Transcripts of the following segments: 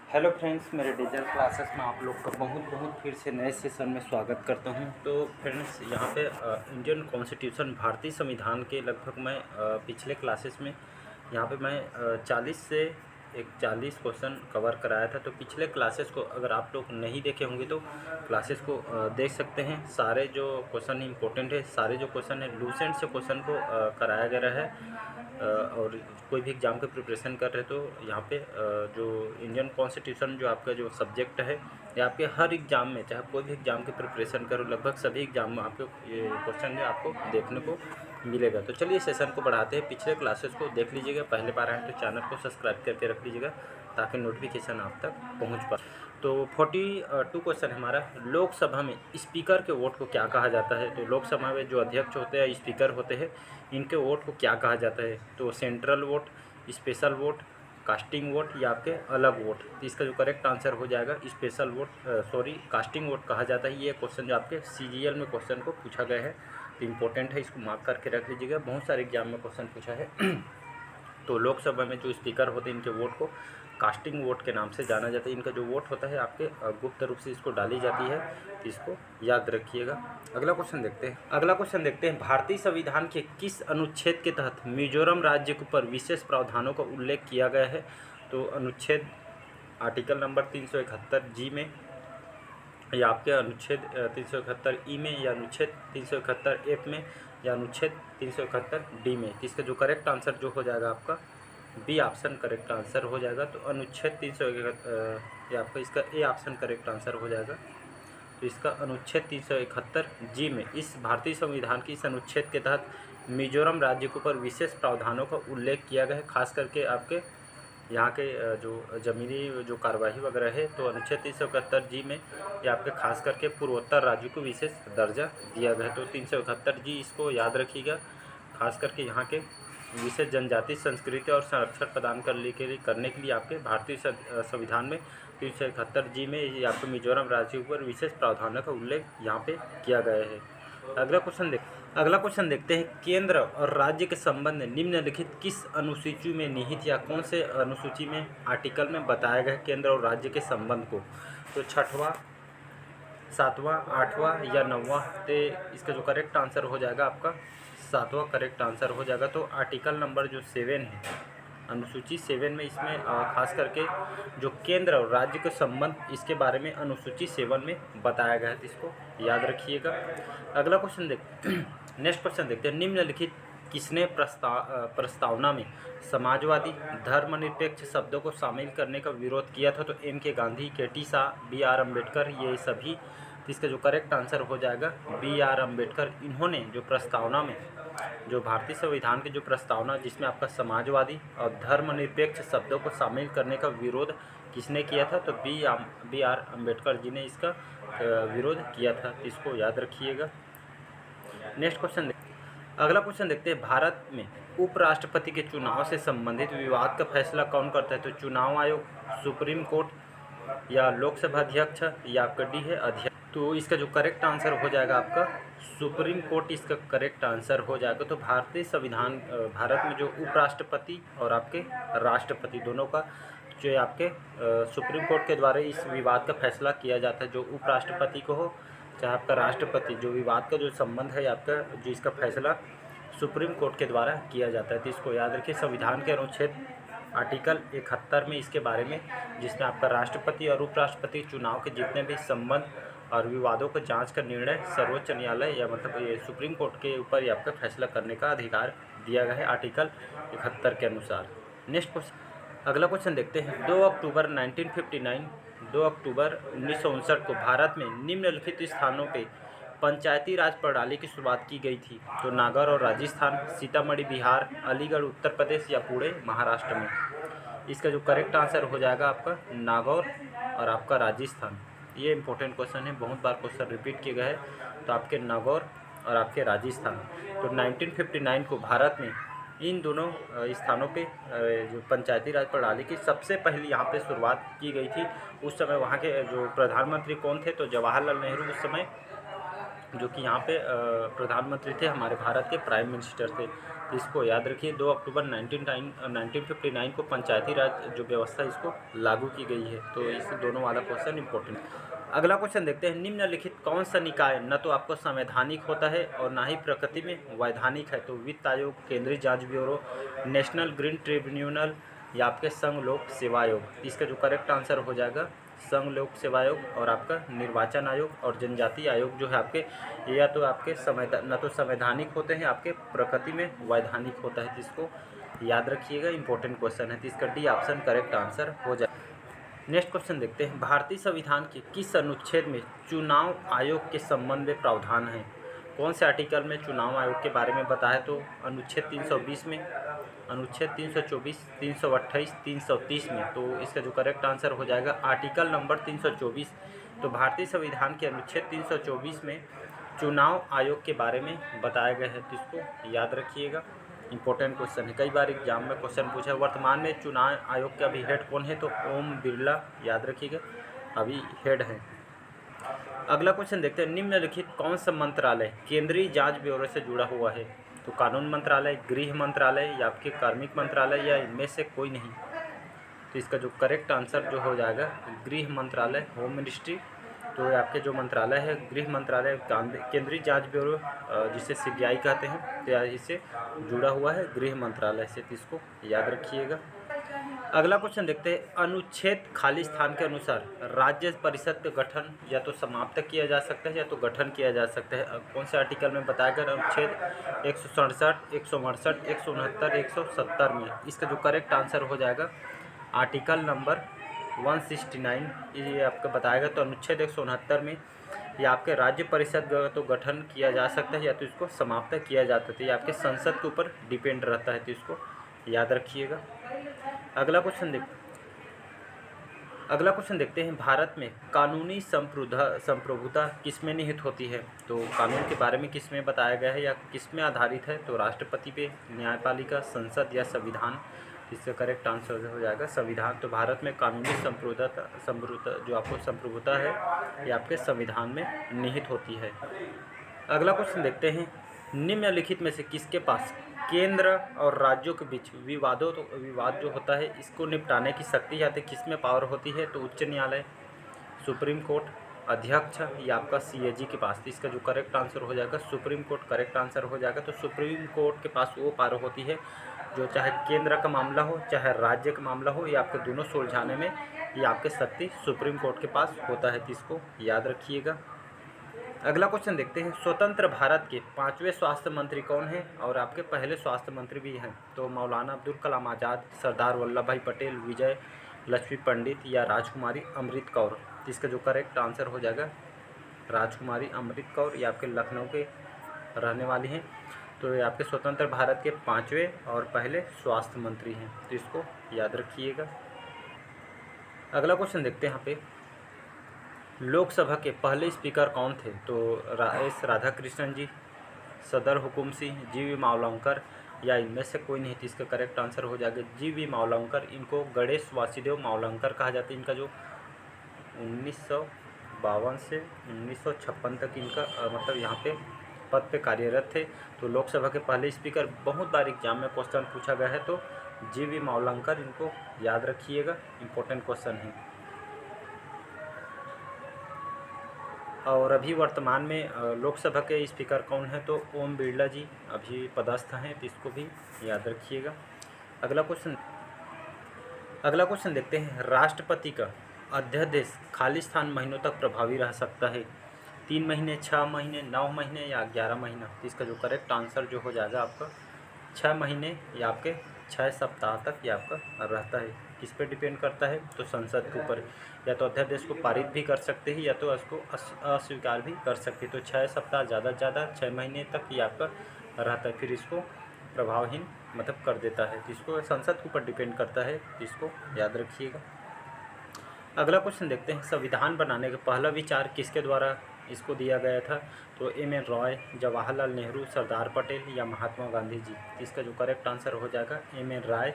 Hello friends, मेरे digital classes में आप लोग का बहुत फिर से नए सेशन में स्वागत करता हूं। तो फ्रेंड्स, यहाँ पे इंडियन कॉन्स्टिट्यूशन भारतीय संविधान के लगभग मैं पिछले क्लासेस में यहाँ पे मैं 40 से 41 क्वेश्चन कवर कराया था। तो पिछले क्लासेस को अगर आप लोग नहीं देखे होंगे तो क्लासेस को देख सकते हैं। सारे जो क्वेश्चन इंपॉर्टेंट है, सारे जो क्वेश्चन है लूसेंट से क्वेश्चन को कराया गया है। और कोई भी एग्ज़ाम के प्रिपरेशन कर रहे तो यहाँ पे जो इंडियन कॉन्स्टिट्यूशन जो आपका जो सब्जेक्ट है, ये आपके हर एग्ज़ाम में, चाहे कोई भी एग्ज़ाम की प्रिपरेशन करो, लगभग सभी एग्ज़ाम में आपको ये क्वेश्चन जो आपको देखने को मिलेगा। तो चलिए सेशन को बढ़ाते हैं। पिछले क्लासेस को देख लीजिएगा, पहले बार आए तो चैनल को सब्सक्राइब करके रख लीजिएगा ताकि नोटिफिकेशन आप तक पहुँच पाए। तो 42 क्वेश्चन हमारा, लोकसभा में स्पीकर के वोट को क्या कहा जाता है। तो लोकसभा में जो अध्यक्ष होते हैं, स्पीकर होते हैं, इनके वोट को क्या कहा जाता है। तो central vote, special vote, casting vote या आपके अलग वोट। तो इसका जो करेक्ट आंसर हो जाएगा स्पेशल वोट, कास्टिंग वोट कहा जाता है। ये क्वेश्चन जो आपके सीजीएल में क्वेश्चन को पूछा गया है, तो इम्पोर्टेंट है, इसको मार्क करके रख लीजिएगा, बहुत सारे एग्जाम में क्वेश्चन पूछा है। तो लोकसभा में जो स्पीकर होते हैं, इनके वोट को कास्टिंग वोट के नाम से जाना जाता है। इनका जो वोट होता है आपके गुप्त रूप से इसको डाली जाती है, तो इसको याद रखिएगा। अगला क्वेश्चन देखते हैं। भारतीय संविधान के किस अनुच्छेद के तहत मिजोरम राज्य के ऊपर विशेष प्रावधानों का उल्लेख किया गया है। तो अनुच्छेद आर्टिकल नंबर 371 जी में, या आपके अनुच्छेद 371 ई में, या अनुच्छेद 371 एफ में, या अनुच्छेद 371 डी में। तो इसका जो करेक्ट आंसर जो हो जाएगा आपका बी ऑप्शन करेक्ट आंसर हो जाएगा। तो अनुच्छेद 371 या आपका इसका ए ऑप्शन करेक्ट आंसर हो जाएगा। तो इसका अनुच्छेद 371 जी में, इस भारतीय संविधान की इस अनुच्छेद के तहत मिजोरम राज्य के ऊपर विशेष प्रावधानों का उल्लेख किया गया है, खास करके आपके यहाँ के जो ज़मीनी जो कार्यवाही वगैरह है। तो अनुच्छेद 371 जी में ये आपके खास करके पूर्वोत्तर राज्यों को विशेष दर्जा दिया गया है। तो 371 जी इसको याद रखिएगा, खास करके यहाँ के विशेष जनजाति संस्कृति और संरक्षण प्रदान करने के लिए आपके भारतीय संविधान में 371 जी में ये आपके मिजोरम राज्य पर विशेष प्रावधानों का उल्लेख यहाँ पे किया गया है। अगला क्वेश्चन देखते हैं। केंद्र और राज्य के संबंध निम्नलिखित किस अनुसूची में निहित या कौन से अनुसूची में आर्टिकल में बताया गया है केंद्र और राज्य के संबंध को। तो 6वां, 7वां, 8वां या 9वां। तो इसका जो करेक्ट आंसर हो जाएगा आपका 7वां करेक्ट आंसर हो जाएगा। तो आर्टिकल नंबर जो 7 है, अनुसूची 7 में, इसमें खास करके जो केंद्र और राज्य के संबंध, इसके बारे में अनुसूची 7 में बताया गया है, तो इसको याद रखिएगा। अगला क्वेश्चन नेक्स्ट क्वेश्चन देखते हैं। निम्नलिखित किसने प्रस्तावना में समाजवादी धर्मनिरपेक्ष शब्दों को शामिल करने का विरोध किया था। तो M K Gandhi, K T Shah, B R Ambedkar, ये सभी। तो इसका जो करेक्ट आंसर हो जाएगा बी आर अम्बेडकर। इन्होंने जो प्रस्तावना में, जो भारतीय संविधान की जो प्रस्तावना जिसमें आपका समाजवादी और धर्मनिरपेक्ष शब्दों को शामिल करने का विरोध किसने किया था। तो बी आर अम्बेडकर जी ने इसका विरोध किया था, इसको याद रखिएगा। नेक्स्ट क्वेश्चन, अगला क्वेश्चन देखते हैं। भारत में उपराष्ट्रपति के चुनाव से संबंधित विवाद का फैसला कौन करता है। तो चुनाव आयोग, सुप्रीम कोर्ट या लोकसभा अध्यक्ष, या आपका डी है अध्यक्ष। तो इसका जो करेक्ट आंसर हो जाएगा आपका सुप्रीम कोर्ट, इसका करेक्ट आंसर हो जाएगा। तो भारतीय संविधान, भारत में जो उपराष्ट्रपति और आपके राष्ट्रपति दोनों का जो आपके सुप्रीम कोर्ट के द्वारा इस विवाद का फैसला किया जाता है। जो उपराष्ट्रपति को हो चाहे आपका राष्ट्रपति, जो विवाद का जो संबंध है आपका, जो इसका फैसला सुप्रीम कोर्ट के द्वारा किया जाता है। तो इसको याद रखिए। संविधान के अनुच्छेद आर्टिकल 71 में इसके बारे में, जिसमें आपका राष्ट्रपति और उपराष्ट्रपति चुनाव के जितने भी संबंध और विवादों को जांच का निर्णय सर्वोच्च न्यायालय या मतलब ये सुप्रीम कोर्ट के ऊपर ही आपका फैसला करने का अधिकार दिया गया है आर्टिकल 71 के अनुसार। नेक्स्ट क्वेश्चन, अगला क्वेश्चन देखते हैं। 2 अक्टूबर 1959 को भारत में निम्नलिखित स्थानों पे पंचायती राज प्रणाली की शुरुआत की गई थी। तो नागौर और राजस्थान, सीतामढ़ी बिहार, अलीगढ़ उत्तर प्रदेश या पुणे महाराष्ट्र में। इसका जो करेक्ट आंसर हो जाएगा आपका नागौर और आपका राजस्थान। ये इंपॉर्टेंट क्वेश्चन है, बहुत बार क्वेश्चन रिपीट किए गए हैं। तो आपके नागौर और आपके राजस्थान। तो 1959 को भारत में इन दोनों स्थानों पे जो पंचायती राज प्रणाली की सबसे पहली यहाँ पे शुरुआत की गई थी। उस समय वहाँ के जो प्रधानमंत्री कौन थे। तो जवाहरलाल नेहरू उस समय जो कि यहाँ पे प्रधानमंत्री थे, हमारे भारत के प्राइम मिनिस्टर थे। तो इसको याद रखिए। 2 अक्टूबर 1959 को पंचायती राज जो व्यवस्था इसको लागू की गई है। तो इस दोनों वाला क्वेश्चन इंपॉर्टेंट। अगला क्वेश्चन देखते हैं, निम्नलिखित कौन सा निकाय न तो आपको संवैधानिक होता है और ना ही प्रकृति में वैधानिक है? तो वित्त आयोग, केंद्रीय जांच ब्यूरो, नेशनल ग्रीन ट्रिब्यूनल या आपके संघ लोक सेवा आयोग। इसका जो करेक्ट आंसर हो जाएगा संघ लोक सेवा आयोग और आपका निर्वाचन आयोग और जनजातीय आयोग जो है आपके या तो आपके न तो संवैधानिक होते हैं, आपके प्रकृति में वैधानिक होता है। तो इसको याद रखिएगा, इंपॉर्टेंट क्वेश्चन है। तो इसका डी ऑप्शन करेक्ट आंसर हो जाए। नेक्स्ट क्वेश्चन देखते हैं, भारतीय संविधान के किस अनुच्छेद में चुनाव आयोग के संबंध में प्रावधान है? कौन से आर्टिकल में चुनाव आयोग के बारे में बताया? तो अनुच्छेद 320 में, अनुच्छेद 324, 328, 330 में। तो इसका जो करेक्ट आंसर हो जाएगा आर्टिकल नंबर 324। तो भारतीय संविधान के अनुच्छेद 324 में चुनाव आयोग के बारे में बताया गया है। तो इसको याद रखिएगा, इंपॉर्टेंट क्वेश्चन है, कई बार एग्जाम में क्वेश्चन पूछा है। वर्तमान में चुनाव आयोग के अभी हेड कौन है? तो ओम बिरला, याद रखिएगा, अभी हेड हैं। अगला क्वेश्चन देखते हैं, निम्नलिखित कौन सा मंत्रालय केंद्रीय जांच ब्यूरो से जुड़ा हुआ है? तो कानून मंत्रालय, गृह मंत्रालय या आपके कार्मिक मंत्रालय या इनमें से कोई नहीं। तो इसका जो करेक्ट आंसर जो हो जाएगा गृह मंत्रालय, होम मिनिस्ट्री। तो आपके जो मंत्रालय है गृह मंत्रालय, केंद्रीय जांच ब्यूरो जिसे सीबीआई कहते हैं, तो इससे जुड़ा हुआ है गृह मंत्रालय से। तो इसको याद रखिएगा। अगला क्वेश्चन देखते हैं, अनुच्छेद खाली स्थान के अनुसार राज्य परिषद का गठन या तो समाप्त किया जा सकता है या तो गठन किया जा सकता है। कौन से आर्टिकल में बताया गया? अनुच्छेद 167, 168, 169, 170 में। इसका जो करेक्ट आंसर हो जाएगा आर्टिकल नंबर 169, ये आपका बताएगा। तो अनुच्छेद 169 में या आपके राज्य परिषद का तो गठन किया जा सकता है या तो इसको समाप्त किया जाता है। ये आपके संसद के ऊपर डिपेंड रहता है। तो इसको याद रखिएगा। अगला क्वेश्चन देखते हैं, भारत में कानूनी संप्रभुता किसमें निहित होती है? तो कानून के बारे में किसमें बताया गया है या किसमें आधारित है? तो राष्ट्रपति पे, न्यायपालिका, संसद या संविधान। इसका करेक्ट आंसर हो जाएगा संविधान। तो भारत में कानूनी संप्रभुता जो आपको संप्रभुता है ये आपके संविधान में निहित होती है। अगला क्वेश्चन देखते हैं, निम्नलिखित में से किसके पास केंद्र और राज्यों के बीच विवाद जो होता है इसको निपटाने की शक्ति या तो किसमें पावर होती है? तो उच्च न्यायालय, सुप्रीम कोर्ट, अध्यक्ष या आपका सीएजी के पास। तो इसका जो करेक्ट आंसर हो जाएगा सुप्रीम कोर्ट करेक्ट आंसर हो जाएगा। तो सुप्रीम कोर्ट के पास वो पावर होती है जो चाहे केंद्र का मामला हो चाहे राज्य का मामला हो, या आपके दोनों सुलझाने में ये आपके शक्ति सुप्रीम कोर्ट के पास होता है। तो इसको याद रखिएगा। अगला क्वेश्चन देखते हैं, स्वतंत्र भारत के 5वें स्वास्थ्य मंत्री कौन हैं और आपके पहले स्वास्थ्य मंत्री भी हैं? तो मौलाना अब्दुल कलाम आज़ाद, सरदार वल्लभ भाई पटेल, विजय लक्ष्मी पंडित या राजकुमारी अमृत कौर। तो इसका जो करेक्ट आंसर हो जाएगा राजकुमारी अमृत कौर, ये आपके लखनऊ के रहने वाली हैं। तो ये आपके स्वतंत्र भारत के 5वें और पहले स्वास्थ्य मंत्री हैं। तो इसको याद रखिएगा। अगला क्वेश्चन देखते हैं, यहाँ पे लोकसभा के पहले स्पीकर कौन थे? तो एस राधाकृष्णन जी, सदर हुकुम सिंह, जीवी मावलंकर या इनमें से कोई नहीं। थी। इसका करेक्ट आंसर हो जाएगा जीवी मावलंकर। इनको गणेश वासुदेव मावलंकर कहा जाता है। इनका जो 1952 से 1956 तक इनका मतलब यहाँ पे पद पे कार्यरत थे। तो लोकसभा के पहले स्पीकर बहुत बार एग्जाम में क्वेश्चन पूछा गया है। तो जीवी मावलंकर, इनको याद रखिएगा, इंपॉर्टेंट क्वेश्चन है। और अभी वर्तमान में लोकसभा के स्पीकर कौन है? तो ओम बिरला जी अभी पदस्थ हैं। तो इसको भी याद रखिएगा। अगला क्वेश्चन देखते हैं, राष्ट्रपति का अध्यादेश खाली स्थान महीनों तक प्रभावी रह सकता है? 3 महीने, 6 महीने, 9 महीने या 11 महीना। तो इसका जो करेक्ट आंसर जो हो जाएगा आपका 6 महीने या आपके 6 सप्ताह तक ये आपका रहता है। किस पे डिपेंड करता है? तो संसद के ऊपर। या तो अध्यादेश को पारित भी कर सकते हैं या तो उसको अस्वीकार भी कर सकते हैं। तो 6 सप्ताह ज़्यादा से ज़्यादा 6 महीने तक ये आपका रहता है, फिर इसको प्रभावहीन मतलब कर देता है। तो इसको संसद के ऊपर डिपेंड करता है। इसको याद रखिएगा। अगला क्वेश्चन देखते हैं, संविधान बनाने का पहला विचार किसके द्वारा इसको दिया गया था? तो एम.एन. रॉय, जवाहरलाल नेहरू, सरदार पटेल या महात्मा गांधी जी। इसका जो करेक्ट आंसर हो जाएगा एम.एन. राय।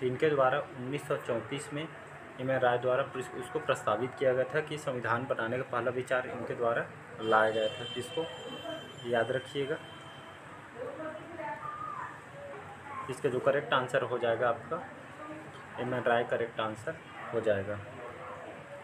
इनके द्वारा 1934 में एम.एन. राय द्वारा उसको प्रस्तावित किया गया था कि संविधान बनाने का पहला विचार इनके द्वारा लाया गया था। इसको याद रखिएगा। इसके जो करेक्ट आंसर हो जाएगा आपका एम एन राय करेक्ट आंसर हो जाएगा।